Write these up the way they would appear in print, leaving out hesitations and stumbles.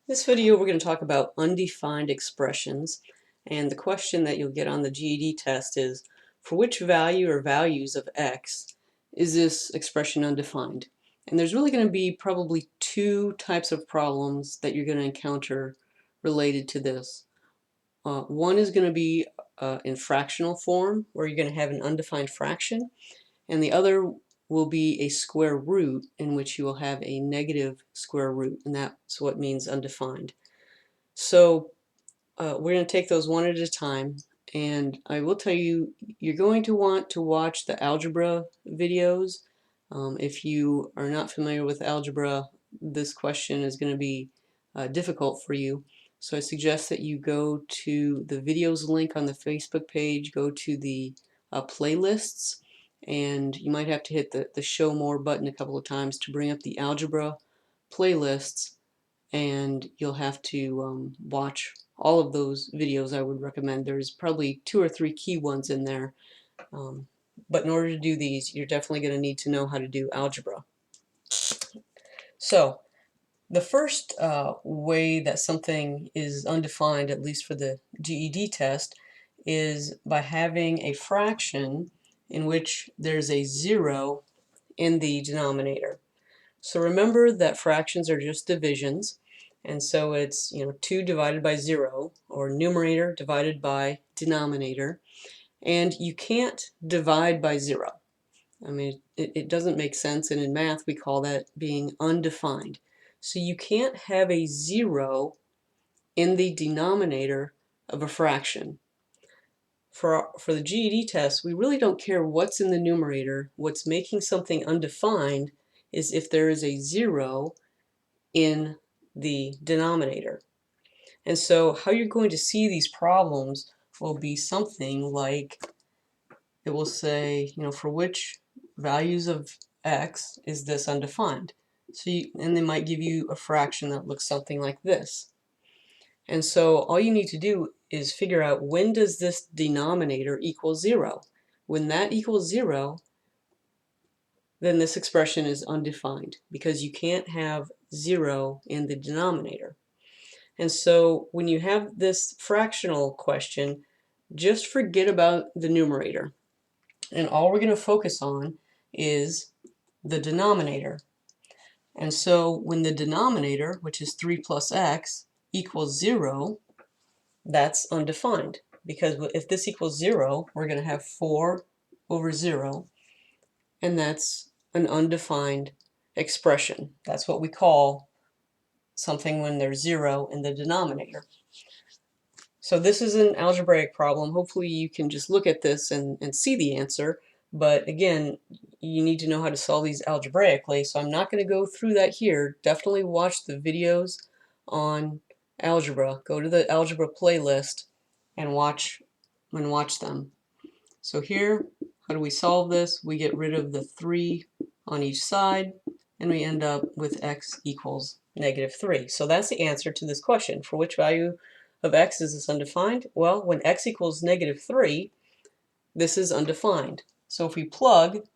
This video we're going to talk about undefined expressions, and the question that you'll get on the GED test is, for which value or values of x is this expression undefined? And there's really going to be probably two types of problems that you're going to encounter related to this. One is going to be in fractional form, where you're going to have an undefined fraction, and the other will be a square root in which you will have a negative square root, and that's what means undefined. So we're going to take those one at a time, and I will tell you, you're going to want to watch the algebra videos. If you are not familiar with algebra, this question is going to be difficult for you. So I suggest that you go to the videos link on the Facebook page, go to the playlists, and you might have to hit the show more button a couple of times to bring up the algebra playlists, and you'll have to watch all of those videos. I would recommend. There's probably 2 or 3 key ones in there, but in order to do these, you're definitely going to need to know how to do algebra. So the first way that something is undefined, at least for the GED test, is by having a fraction in which there's a 0 in the denominator. So remember that fractions are just divisions, and so it's 2 divided by 0, or numerator divided by denominator, and you can't divide by 0. I mean, it doesn't make sense, and in math we call that being undefined. So you can't have a 0 in the denominator of a fraction. For the GED test, we really don't care what's in the numerator. What's making something undefined is if there is a 0 in the denominator. And so how you're going to see these problems will be something like, it will say, for which values of x is this undefined? So and they might give you a fraction that looks something like this. And so all you need to do is figure out, when does this denominator equal 0? When that equals 0, then this expression is undefined, because you can't have 0 in the denominator. And so when you have this fractional question, just forget about the numerator. And all we're going to focus on is the denominator. And so when the denominator, which is 3 plus x, equals 0, that's undefined. Because if this equals 0, we're going to have 4 over 0, and that's an undefined expression. That's what we call something when there's 0 in the denominator. So this is an algebraic problem. Hopefully you can just look at this and see the answer. But again, you need to know how to solve these algebraically, so I'm not going to go through that here. Definitely watch the videos on algebra. Go to the algebra playlist and watch them. So here, how do we solve this? We get rid of the 3 on each side, and we end up with x equals -3. So that's the answer to this question. For which value of x is this undefined? Well, when x equals -3, this is undefined. So if we plug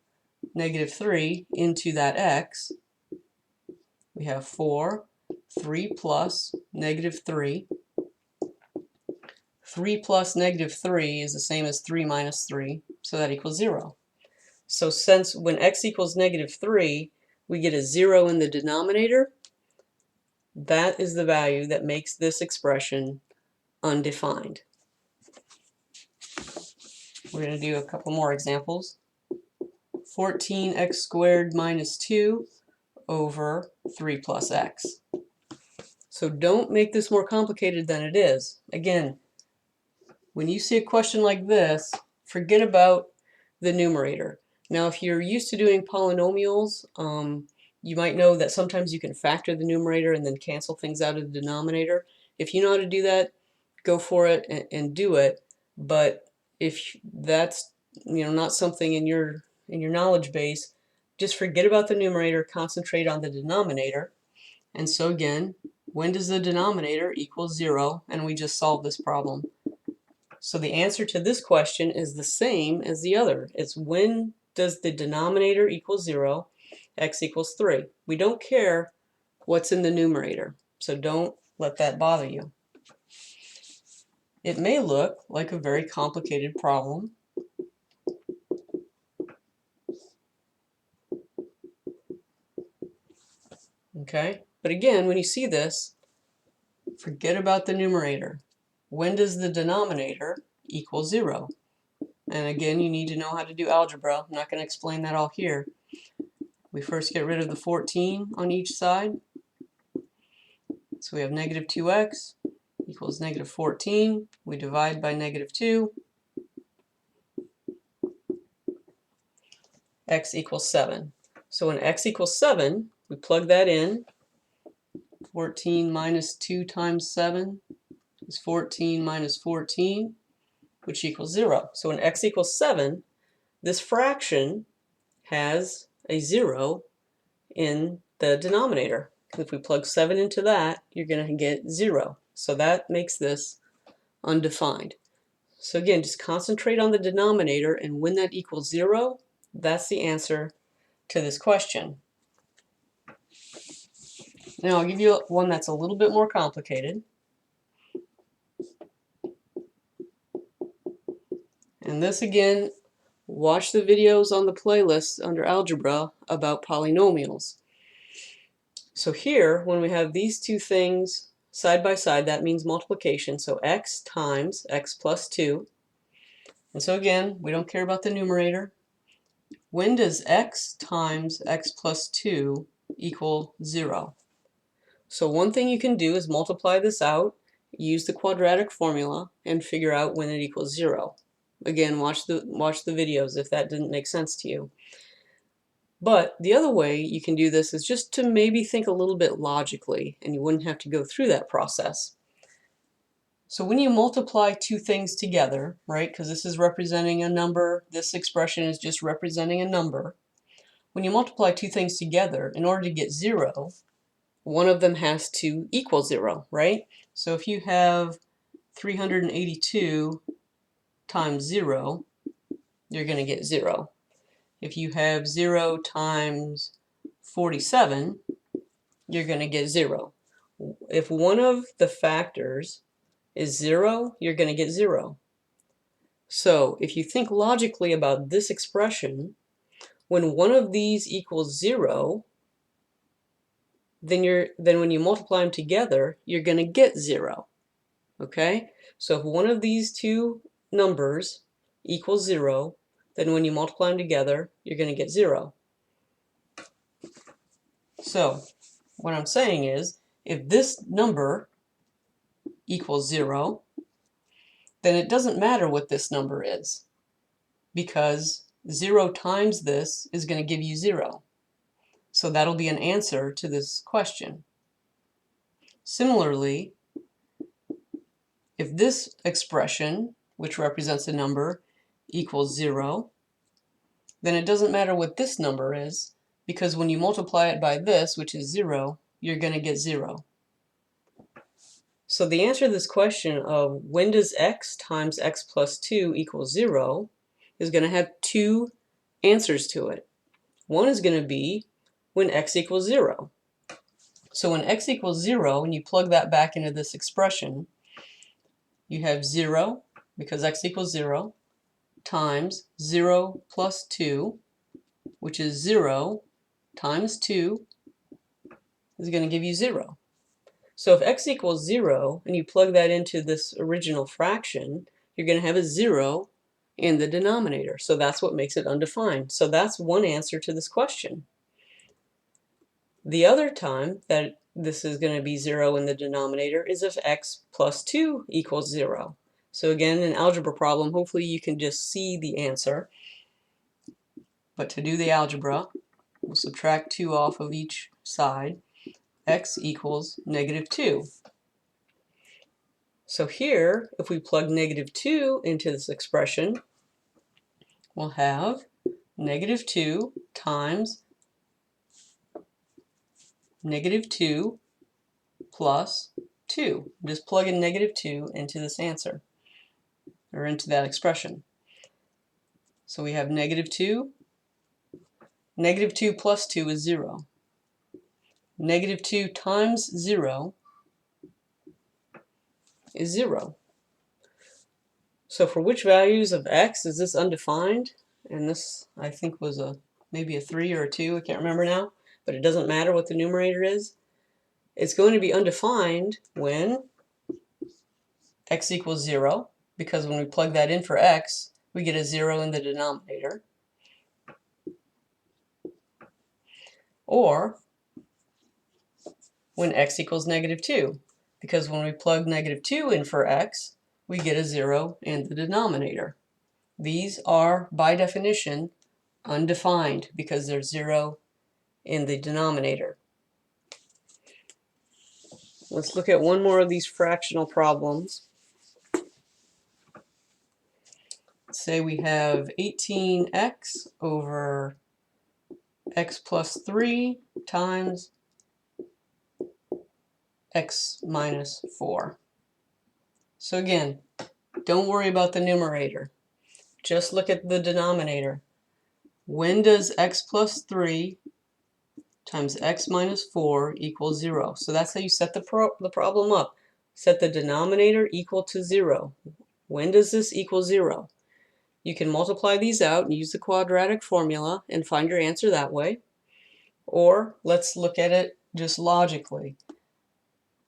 -3 into that x, we have 4, 3 plus -3. 3 plus -3 is the same as 3 minus 3, so that equals 0. So since when x equals -3, we get a 0 in the denominator, that is the value that makes this expression undefined. We're going to do a couple more examples. 14x squared minus 2 over 3 plus x. So don't make this more complicated than it is. Again, when you see a question like this, forget about the numerator. Now, if you're used to doing polynomials, you might know that sometimes you can factor the numerator and then cancel things out of the denominator. If you know how to do that, go for it and do it. But if that's not something in your knowledge base, just forget about the numerator, concentrate on the denominator. And so again, when does the denominator equal 0? And we just solved this problem. So the answer to this question is the same as the other. It's when does the denominator equal 0, x equals 3. We don't care what's in the numerator, so don't let that bother you. It may look like a very complicated problem. Okay, but again, when you see this, forget about the numerator. When does the denominator equal 0? And again, you need to know how to do algebra. I'm not going to explain that all here. We first get rid of the 14 on each side. So we have negative 2x equals negative 14. We divide by negative 2. X equals 7. So when x equals 7, we plug that in. 14 minus 2 times 7 is 14 minus 14, which equals 0. So when x equals 7, this fraction has a 0 in the denominator. If we plug 7 into that, you're going to get 0. So that makes this undefined. So again, just concentrate on the denominator, and when that equals 0, that's the answer to this question. Now I'll give you one that's a little bit more complicated. And this again, watch the videos on the playlist under algebra about polynomials. So here, when we have these two things side by side, that means multiplication. So x times x plus 2. And so again, we don't care about the numerator. When does x times x plus 2 equal 0? So one thing you can do is multiply this out, use the quadratic formula, and figure out when it equals 0. Again, watch the videos if that didn't make sense to you. But the other way you can do this is just to maybe think a little bit logically, and you wouldn't have to go through that process. So when you multiply two things together, right, because this is representing a number, this expression is just representing a number. When you multiply two things together, in order to get 0, one of them has to equal 0, right? So if you have 382 times 0, you're going to get 0. If you have 0 times 47, you're going to get 0. If one of the factors is 0, you're going to get 0. So if you think logically about this expression, when one of these equals 0, then when you multiply them together, you're going to get 0. Okay? So if one of these two numbers equals 0, then when you multiply them together, you're going to get 0. So what I'm saying is, if this number equals 0, then it doesn't matter what this number is, because 0 times this is going to give you 0. So that'll be an answer to this question. Similarly, if this expression, which represents a number, equals 0, then it doesn't matter what this number is, because when you multiply it by this, which is 0, you're going to get 0. So the answer to this question of when does x times x plus 2 equal 0 is going to have two answers to it. One is going to be when x equals 0. So when x equals 0, and you plug that back into this expression, you have 0, because x equals 0, times 0 plus 2, which is 0 times 2, is going to give you 0. So if x equals 0, and you plug that into this original fraction, you're going to have a 0 in the denominator. So that's what makes it undefined. So that's one answer to this question. The other time that this is going to be 0 in the denominator is if x plus 2 equals 0. So again, an algebra problem, hopefully you can just see the answer. But to do the algebra, we'll subtract 2 off of each side. X equals negative 2. So here, if we plug negative 2 into this expression, we'll have negative 2 times negative 2 plus 2. Just plug in negative 2 into this answer, or into that expression. So we have negative 2. Negative 2 plus 2 is 0. Negative 2 times 0 is 0. So for which values of x is this undefined? And this, I think, was maybe a 3 or a 2, I can't remember now, but it doesn't matter what the numerator is. It's going to be undefined when x equals 0, because when we plug that in for x, we get a 0 in the denominator. Or when x equals -2, because when we plug -2 in for x, we get a 0 in the denominator. These are, by definition, undefined because there's 0 in the denominator. Let's look at one more of these fractional problems. Say we have 18x over x plus 3 times x minus 4. So again, don't worry about the numerator. Just look at the denominator. When does x plus 3 times x minus 4 equal 0? So that's how you set the problem up. Set the denominator equal to 0. When does this equal 0? You can multiply these out and use the quadratic formula and find your answer that way. Or let's look at it just logically.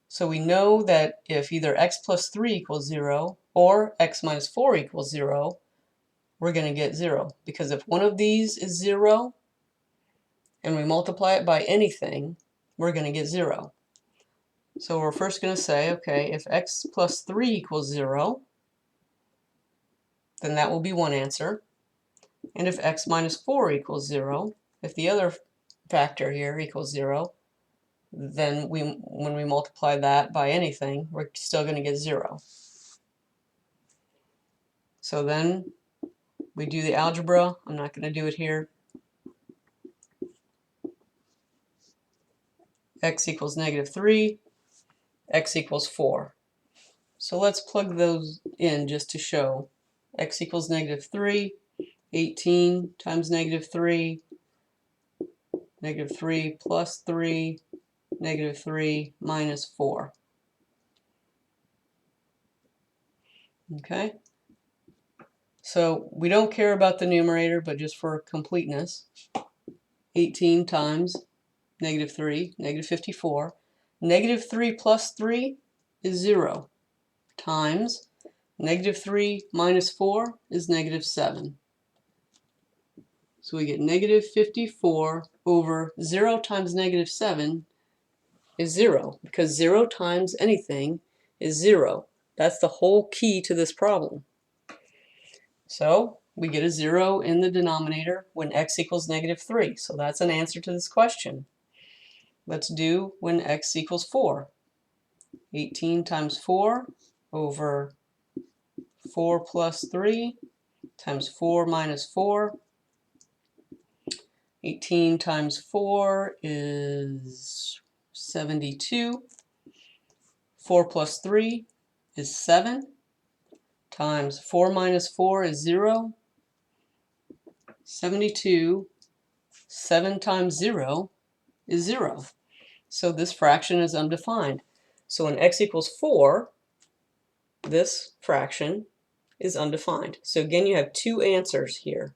So we know that if either x plus 3 equals 0 or x minus 4 equals 0, we're going to get 0. Because if one of these is 0 and we multiply it by anything, we're going to get 0. So we're first going to say, okay, if x plus 3 equals 0, then that will be one answer. And if x minus 4 equals 0, if the other factor here equals 0, then when we multiply that by anything, we're still going to get 0. So then we do the algebra. I'm not going to do it here. X equals -3, x equals 4. So let's plug those in just to show. X equals -3, 18 times -3, -3 plus 3, -3 minus 4. Okay? So we don't care about the numerator, but just for completeness, 18 times -3, -54. -3 plus 3 is 0, times -3 minus 4 is -7. So we get -54 over 0 times -7 is 0, because 0 times anything is 0. That's the whole key to this problem. So we get a 0 in the denominator when x equals -3. So that's an answer to this question. Let's do when x equals 4. 18 times 4 over 4 plus 3 times 4 minus 4. 18 times 4 is 72. 4 plus 3 is 7. Times 4 minus 4 is 0. 72. 7 times 0 is 0. So this fraction is undefined. So when x equals 4, this fraction is undefined. So again, you have two answers here.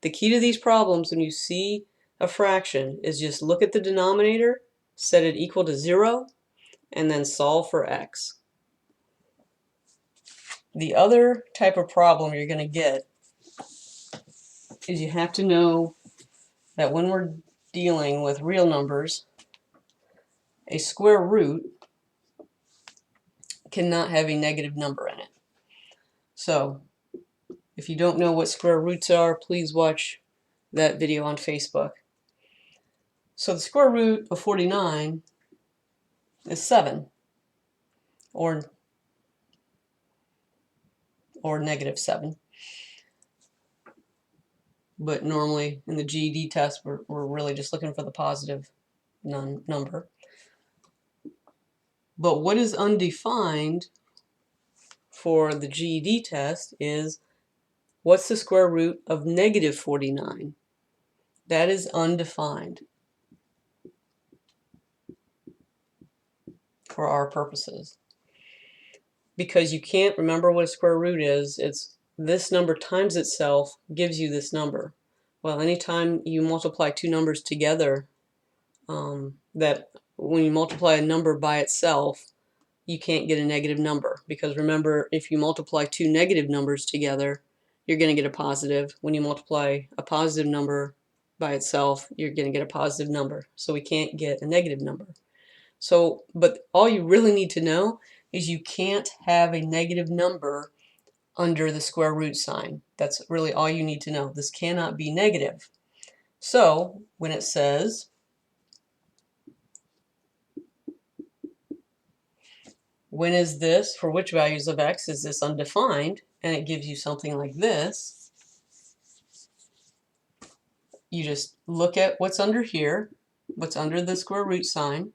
The key to these problems when you see a fraction is just look at the denominator, set it equal to 0, and then solve for x. The other type of problem you're going to get is you have to know that when we're dealing with real numbers, a square root cannot have a negative number in it. So if you don't know what square roots are, please watch that video on Facebook. So the square root of 49 is 7, or -7. But normally in the GED test, we're really just looking for the positive number. But what is undefined for the GED test is, what's the square root of -49? That is undefined for our purposes. because you can't remember what a square root is. It's this number times itself gives you this number. Well, anytime you multiply two numbers together, that when you multiply a number by itself, you can't get a negative number, because remember, if you multiply two negative numbers together, you're going to get a positive. When you multiply a positive number by itself, you're going to get a positive number. So we can't get a negative number. So, but all you really need to know is you can't have a negative number under the square root sign. That's really all you need to know. This cannot be negative. So when it says when is this, for which values of x is this undefined, and it gives you something like this, you just look at what's under here, what's under the square root sign,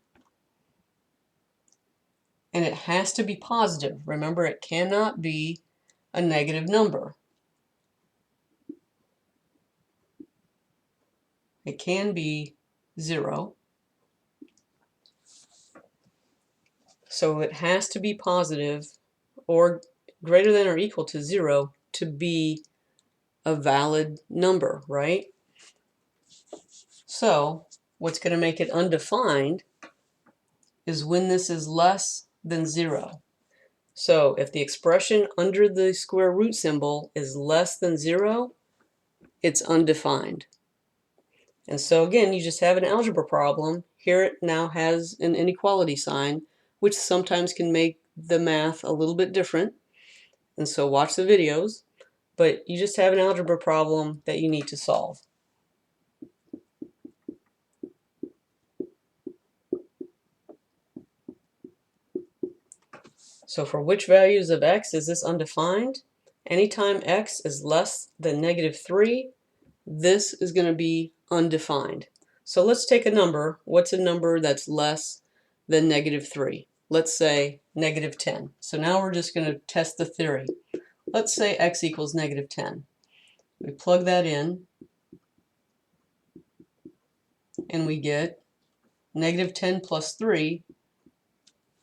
and it has to be positive. Remember, it cannot be a negative number. It can be 0. So it has to be positive or greater than or equal to 0 to be a valid number, right? So what's going to make it undefined is when this is less than 0. So if the expression under the square root symbol is less than 0, it's undefined. And so again, you just have an algebra problem. Here it now has an inequality sign, which sometimes can make the math a little bit different. And so watch the videos, but you just have an algebra problem that you need to solve. So for which values of x is this undefined? Anytime x is less than -3, this is going to be undefined. So let's take a number. What's a number that's less than -3? Let's say -10. So now we're just going to test the theory. Let's say x equals -10. We plug that in, and we get -10 plus 3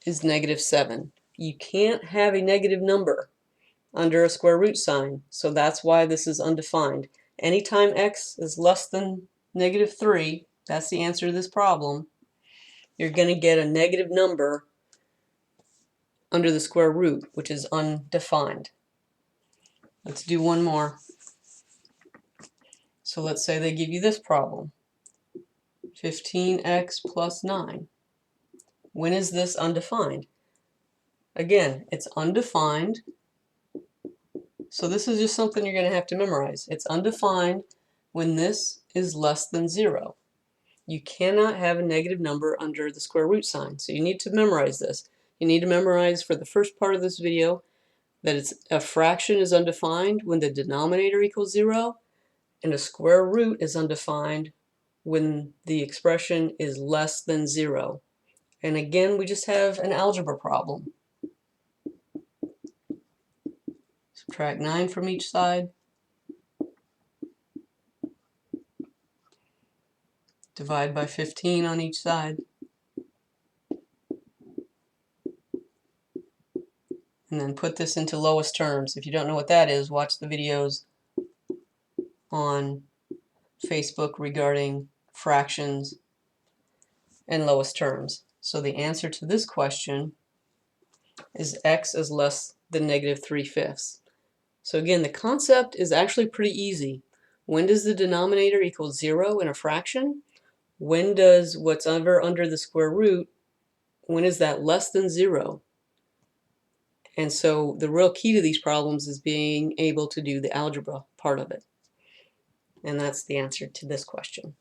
is -7. You can't have a negative number under a square root sign, so that's why this is undefined. Anytime x is less than -3, that's the answer to this problem, you're going to get a negative number under the square root, which is undefined. Let's do one more. So let's say they give you this problem, 15x plus 9. When is this undefined? Again, it's undefined, so this is just something you're going to have to memorize. It's undefined when this is less than 0. You cannot have a negative number under the square root sign, so you need to memorize this. You need to memorize for the first part of this video that a fraction is undefined when the denominator equals 0, and a square root is undefined when the expression is less than 0. And again, we just have an algebra problem. Subtract 9 from each side. Divide by 15 on each side. And then put this into lowest terms. If you don't know what that is, watch the videos on Facebook regarding fractions and lowest terms. So the answer to this question is x is less than -3/5. So again, the concept is actually pretty easy. When does the denominator equal 0 in a fraction? When does what's under the square root, when is that less than 0? And so the real key to these problems is being able to do the algebra part of it. And that's the answer to this question.